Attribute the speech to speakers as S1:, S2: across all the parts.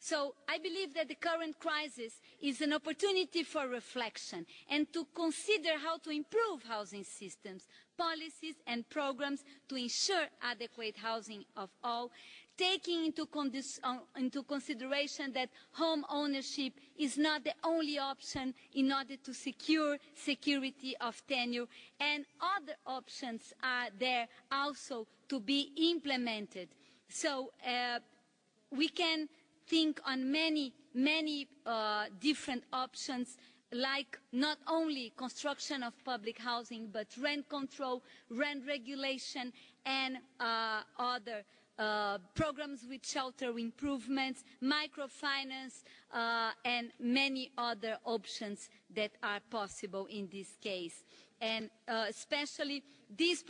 S1: So I believe that the current crisis is an opportunity for reflection and to consider how to improve housing systems, policies and programs to ensure adequate housing of all, taking into consideration that home ownership is not the only option in order to secure security of tenure, and other options are there also to be implemented. So we can think on many different options, like not only construction of public housing, but rent control, rent regulation, and other programs with shelter improvements, microfinance, and many other options that are possible in this case. And especially this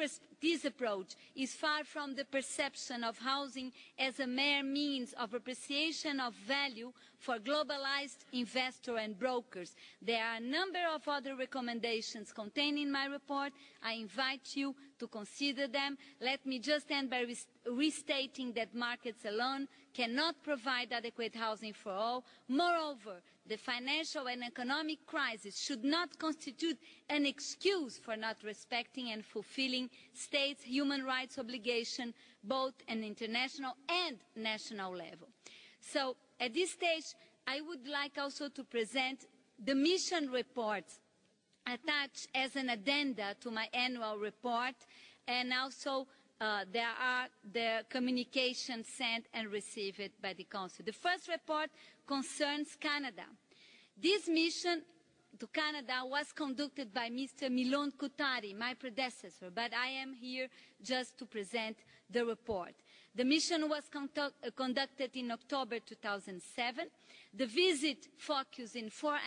S1: approach is far from the perception of housing as a mere means of appreciation of value for globalized investors and brokers. There are a number of other recommendations contained in my report. I invite you to consider them. Let me just end by restating that markets alone cannot provide adequate housing for all. Moreover, the financial and economic crisis should not constitute an excuse for not respecting and fulfilling states' human rights obligations, both at international and national level. So, at this stage, I would like also to present the mission report attached as an addenda to my annual report, and also there are the communications sent and received by the Council. The first report concerns Canada. This mission to Canada was conducted by Mr. Milon Koutari, my predecessor, but I am here just to present the report. The mission was conducted in October 2007. The visit focused in 4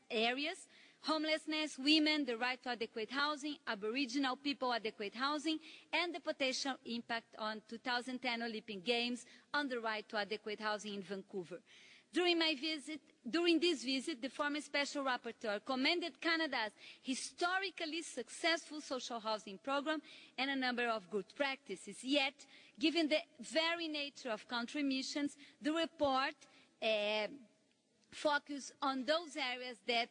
S1: areas: homelessness, women, the right to adequate housing, Aboriginal people adequate housing, and the potential impact on 2010 Olympic Games on the right to adequate housing in Vancouver. During this visit, the former Special Rapporteur commended Canada's historically successful social housing program and a number of good practices. Yet, given the very nature of country missions, the report focused on those areas that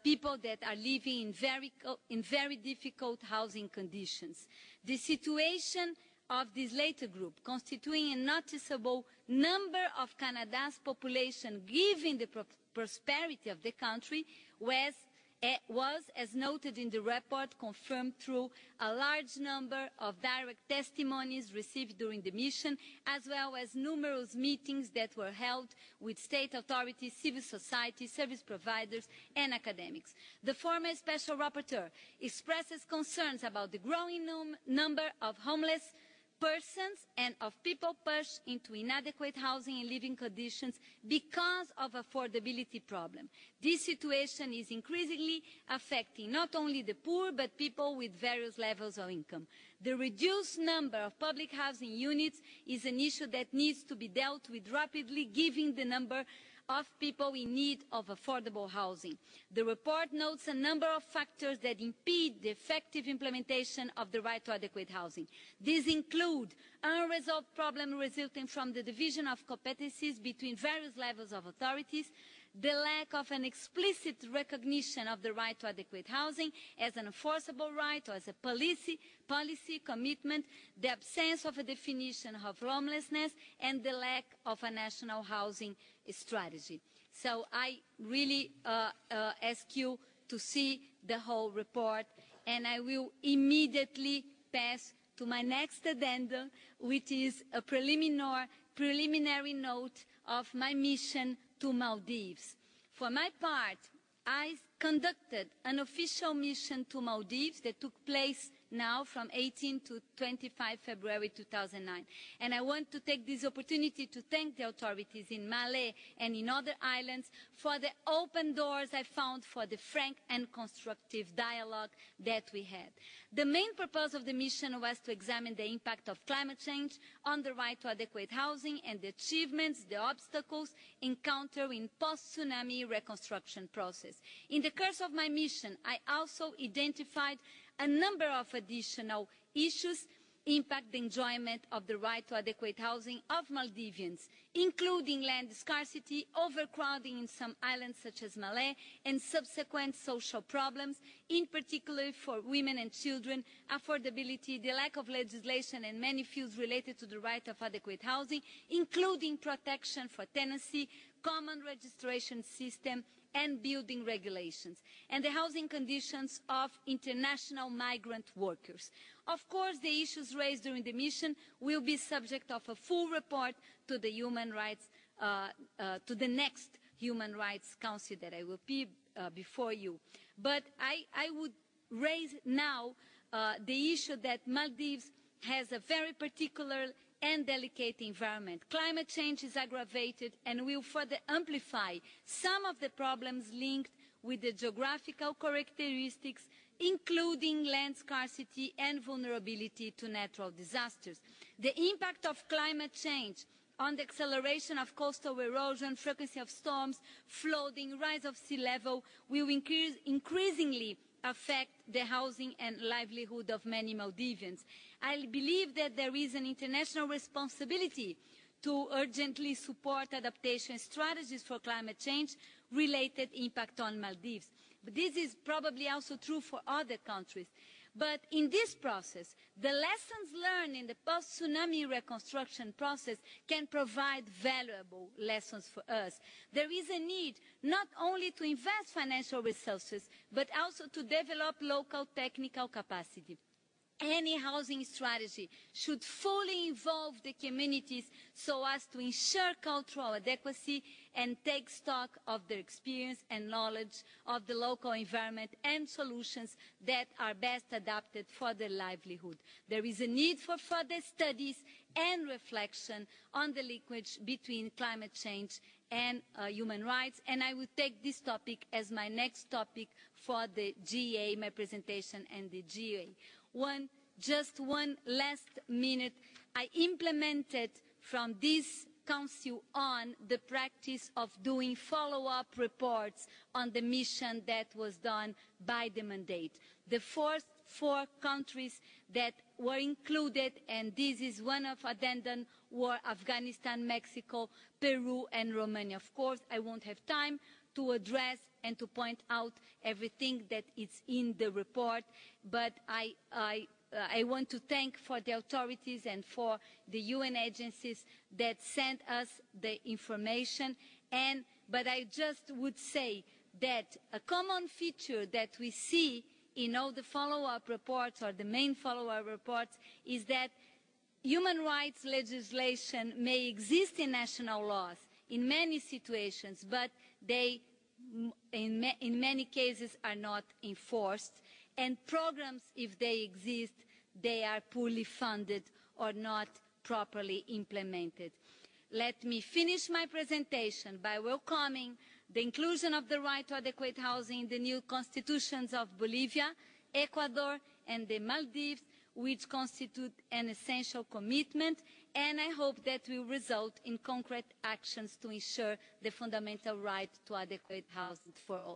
S1: people that are living in very difficult housing conditions. The situation of this latter group, constituting a noticeable number of Canada's population, given the prosperity of the country, was, as noted in the report, confirmed through a large number of direct testimonies received during the mission, as well as numerous meetings that were held with state authorities, civil society, service providers, and academics. The former Special Rapporteur expresses concerns about the growing number of homeless persons and of people pushed into inadequate housing and living conditions because of affordability problem. This situation is increasingly affecting not only the poor but people with various levels of income. The reduced number of public housing units is an issue that needs to be dealt with rapidly, given the number of people in need of affordable housing. The report notes a number of factors that impede the effective implementation of the right to adequate housing. These include unresolved problems resulting from the division of competencies between various levels of authorities, the lack of an explicit recognition of the right to adequate housing as an enforceable right or as a policy commitment, the absence of a definition of homelessness, and the lack of a national housing strategy. So I really ask you to see the whole report, and I will immediately pass to my next addendum, which is a preliminary note of my mission to Maldives. For my part, I conducted an official mission to Maldives that took place now from 18 to 25 February 2009. And I want to take this opportunity to thank the authorities in Malé and in other islands for the open doors I found for the frank and constructive dialogue that we had. The main purpose of the mission was to examine the impact of climate change on the right to adequate housing and the achievements, the obstacles encountered in post-tsunami reconstruction process. In the course of my mission, I also identified a number of additional issues impact the enjoyment of the right to adequate housing of Maldivians, including land scarcity, overcrowding in some islands such as Malé, and subsequent social problems, in particular for women and children, affordability, the lack of legislation in many fields related to the right of adequate housing, including protection for tenancy, common registration system, and building regulations, and the housing conditions of international migrant workers. Of course, the issues raised during the mission will be subject of a full report to the to the next Human Rights Council that I will be before you. But I would raise now the issue that Maldives has a very particular and delicate environment. Climate change is aggravated and will further amplify some of the problems linked with the geographical characteristics, including land scarcity and vulnerability to natural disasters. The impact of climate change on the acceleration of coastal erosion, frequency of storms, flooding, rise of sea level will increasingly affect the housing and livelihood of many Maldivians. I believe that there is an international responsibility to urgently support adaptation strategies for climate change-related impact on Maldives. But this is probably also true for other countries. But in this process, the lessons learned in the post-tsunami reconstruction process can provide valuable lessons for us. There is a need not only to invest financial resources, but also to develop local technical capacity. Any housing strategy should fully involve the communities so as to ensure cultural adequacy and take stock of their experience and knowledge of the local environment and solutions that are best adapted for their livelihood. There is a need for further studies and reflection on the linkage between climate change and human rights, and I will take this topic as my next topic for the GA, my presentation, and the GA. Just one last minute. I implemented from this Council on the practice of doing follow-up reports on the mission that was done by the mandate. The first 4 countries that were included, and this is one of addendum, were Afghanistan, Mexico, Peru, and Romania. Of course, I won't have time to address and to point out everything that is in the report, but I want to thank for the authorities and for the UN agencies that sent us the information. But I just would say that a common feature that we see in all the follow-up reports, or the main follow-up reports, is that human rights legislation may exist in national laws in many situations, but they, in many cases, are not enforced. And programs, if they exist, they are poorly funded or not properly implemented. Let me finish my presentation by welcoming the inclusion of the right to adequate housing in the new constitutions of Bolivia, Ecuador, and the Maldives, which constitute an essential commitment, and I hope that will result in concrete actions to ensure the fundamental right to adequate housing for all.